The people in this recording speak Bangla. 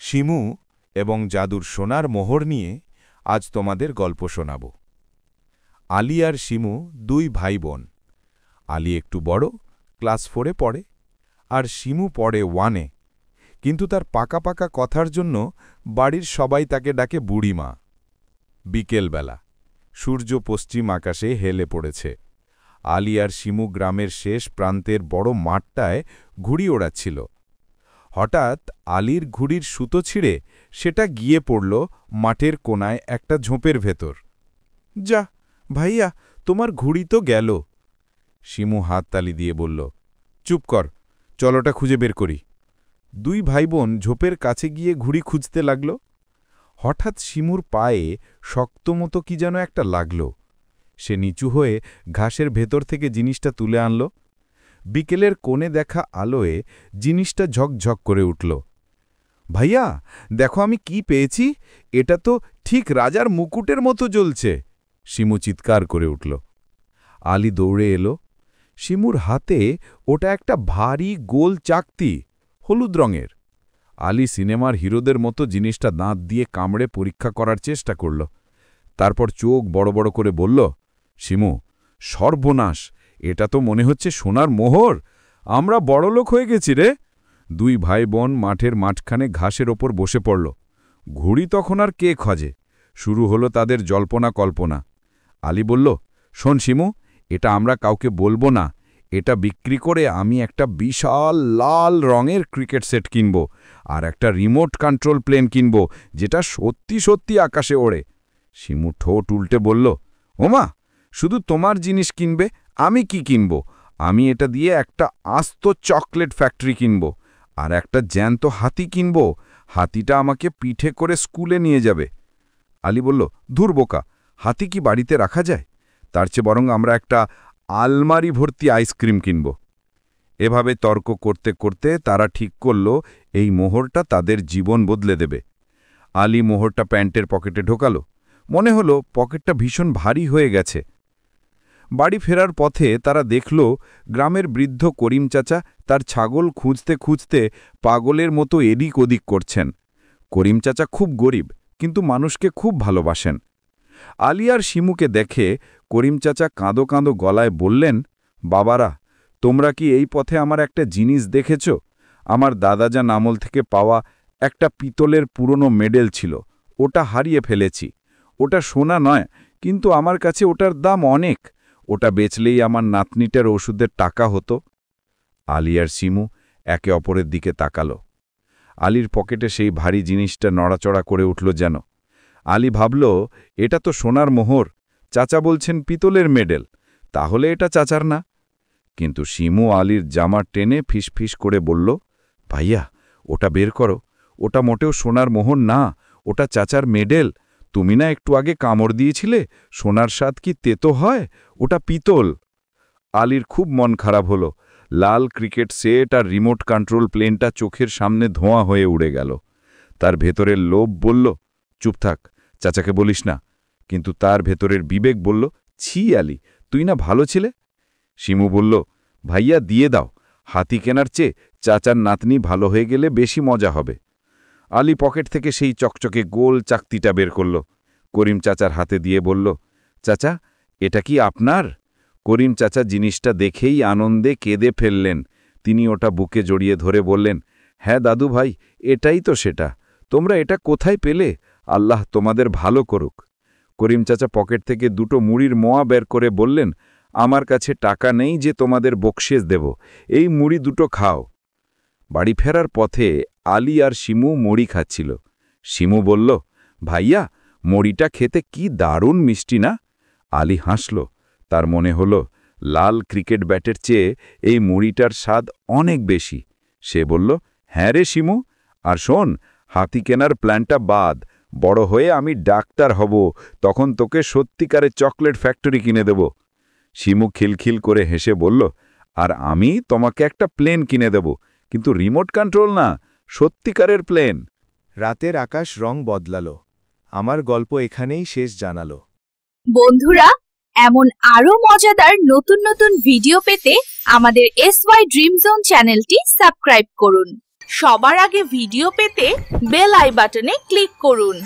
শিমু এবং জাদুর সোনার মোহর নিয়ে আজ তোমাদের গল্প শোনাব। আলী আর শিমু দুই ভাই বোন। আলী একটু বড়, ক্লাস 4-এ পড়ে, আর শিমু পড়ে 1-এ। কিন্তু তার পাকা পাকা কথার জন্য বাড়ির সবাই তাকে ডাকে বুড়িমা। বিকেলবেলা সূর্য পশ্চিম আকাশে হেলে পড়েছে। আলী আর শিমু গ্রামের শেষ প্রান্তের বড় মাঠটায় ঘুড়ি ওড়াচ্ছিল। হঠাৎ আলীর ঘুড়ির সুতো ছিঁড়ে সেটা গিয়ে পড়ল মাঠের কোনায় একটা ঝোপের ভেতর। যা ভাইয়া, তোমার ঘুড়ি তো গেল। শিমু হাততালি দিয়ে বলল, চুপ কর, চলোটা খুঁজে বের করি। দুই ভাইবোন ঝোপের কাছে গিয়ে ঘুড়ি খুঁজতে লাগল। হঠাৎ শিমুর পায়ে শক্তমতো কি যেন একটা লাগল। সে নিচু হয়ে ঘাসের ভেতর থেকে জিনিসটা তুলে আনল। বিকেলের কোণে দেখা আলোয় জিনিসটা ঝকঝক করে উঠল। ভাইয়া, দেখো আমি কি পেয়েছি, এটা তো ঠিক রাজার মুকুটের মতো জ্বলছে। শিমু চিৎকার করে উঠল। আলী দৌড়ে এলো। শিমুর হাতে ওটা একটা ভারী গোল চাকতি, হলুদ রঙের। আলী সিনেমার হিরোদের মতো জিনিসটা দাঁত দিয়ে কামড়ে পরীক্ষা করার চেষ্টা করল। তারপর চোখ বড় বড় করে বলল, শিমু, সর্বনাশ, এটা তো মনে হচ্ছে সোনার মোহর। আমরা বড়লোক হয়ে গেছি রে। দুই ভাই বোন মাঠের মাঝখানে ঘাসের ওপর বসে পড়ল। ঘুড়ি তখন আর কে খোঁজে। শুরু হলো তাদের জল্পনা কল্পনা। আলী বলল, শোন শিমু, এটা আমরা কাউকে বলবো না। এটা বিক্রি করে আমি একটা বিশাল লাল রঙের ক্রিকেট সেট কিনব, আর একটা রিমোট কন্ট্রোল প্লেন কিনব যেটা সত্যি সত্যি আকাশে ওড়ে। শিমু ঠোঁট উল্টে বলল, ওমা, শুধু তোমার জিনিস কিনবে? আমি কি কিনব? আমি এটা দিয়ে একটা আস্ত চকলেট ফ্যাক্টরি কিনব, আর একটা জ্যান্ত হাতি কিনব। হাতিটা আমাকে পিঠে করে স্কুলে নিয়ে যাবে। আলী বলল, ধুর বোকা, হাতি কি বাড়িতে রাখা যায়? তার চেয়ে বরং আমরা একটা আলমারি ভর্তি আইসক্রিম কিনব। এভাবে তর্ক করতে করতে তারা ঠিক করল এই মোহরটা তাদের জীবন বদলে দেবে। আলী মোহরটা প্যান্টের পকেটে ঢোকাল। মনে হলো পকেটটা ভীষণ ভারী হয়ে গেছে। বাড়ি ফেরার পথে তারা দেখল গ্রামের বৃদ্ধ করিম চাচা তার ছাগল খুঁজতে খুঁজতে পাগলের মতো এদিক ওদিক করছেন। করিম চাচা খুব গরিব, কিন্তু মানুষকে খুব ভালোবাসেন। আলী আর শিমুকে দেখে করিম চাচা কাঁদো কাঁদো গলায় বললেন, বাবারা, তোমরা কি এই পথে আমার একটা জিনিস দেখেছ? আমার দাদাজান আমল থেকে পাওয়া একটা পিতলের পুরনো মেডেল ছিল, ওটা হারিয়ে ফেলেছি। ওটা সোনা নয়, কিন্তু আমার কাছে ওটার দাম অনেক। ওটা বেচলেই আমার নাতনিটার ওষুধের টাকা হতো। আলী আর শিমু একে অপরের দিকে তাকালো। আলীর পকেটে সেই ভারী জিনিসটা নড়াচড়া করে উঠল যেন। আলী ভাবল, এটা তো সোনার মোহর, চাচা বলছেন পিতলের মেডেল, তাহলে এটা চাচার না। কিন্তু শিমু আলীর জামা টেনে ফিসফিস করে বলল, ভাইয়া, ওটা বের করো, ওটা মোটেও সোনার মোহর না, ওটা চাচার মেডেল। তুমি না একটু আগে কামড় দিয়েছিলে, সোনার স্বাদ কি তেতো হয়? ওটা পিতল। আলীর খুব মন খারাপ হলো। লাল ক্রিকেট সেট আর রিমোট কন্ট্রোল প্লেনটা চোখের সামনে ধোঁয়া হয়ে উড়ে গেল। তার ভেতরের লোভ বলল, চুপ থাক, চাচাকে বলিস না। কিন্তু তার ভেতরের বিবেক বলল, ছি আলী, তুই না ভালো ছিলে। শিমু বলল, ভাইয়া দিয়ে দাও, হাতি কেনার চেয়ে চাচার নাতনি ভালো হয়ে গেলে বেশি মজা হবে। আলী পকেট থেকে সেই চকচকে গোল চাকতিটা বের করল। করিম চাচার হাতে দিয়ে বলল, চাচা, এটা কি আপনার? করিম চাচা জিনিসটা দেখেই আনন্দে কেঁদে ফেললেন। তিনি ওটা বুকে জড়িয়ে ধরে বললেন, হ্যাঁ দাদু ভাই, এটাই তো সেটা। তোমরা এটা কোথায় পেলে? আল্লাহ তোমাদের ভালো করুক। করিম চাচা পকেট থেকে দুটো মুড়ির মোয়া বের করে বললেন, আমার কাছে টাকা নেই যে তোমাদের বকশিস দেব, এই মুড়ি দুটো খাও। বাড়ি ফেরার পথে আলী আর শিমু মুড়ি খাচ্ছিল। শিমু বলল, ভাইয়া, মুড়িটা খেতে কি দারুণ মিষ্টি না? আলী হাসল। তার মনে হল লাল ক্রিকেট ব্যাটের চেয়ে এই মুড়িটার স্বাদ অনেক বেশি। সে বলল, হ্যাঁ রে শিমু, আর শোন, হাতি কেনার প্ল্যানটা বাদ। বড় হয়ে আমি ডাক্তার হব, তখন তোকে সত্যিকারের চকলেট ফ্যাক্টরি কিনে দেব। শিমু খিলখিল করে হেসে বলল, আর আমি তোমাকে একটা প্লেন কিনে দেব, কিন্তু রিমোট কন্ট্রোল না, সত্যিকারের প্লেন। রাতের আকাশ রং বদলালো। আমার গল্প এখানেই শেষ জানালো। বন্ধুরা, এমন আরো মজাদার নতুন নতুন ভিডিও পেতে আমাদের SY ড্রিম জোন চ্যানেলটি সাবস্ক্রাইব করুন। সবার আগে ভিডিও পেতে বেল আই বাটনে ক্লিক করুন।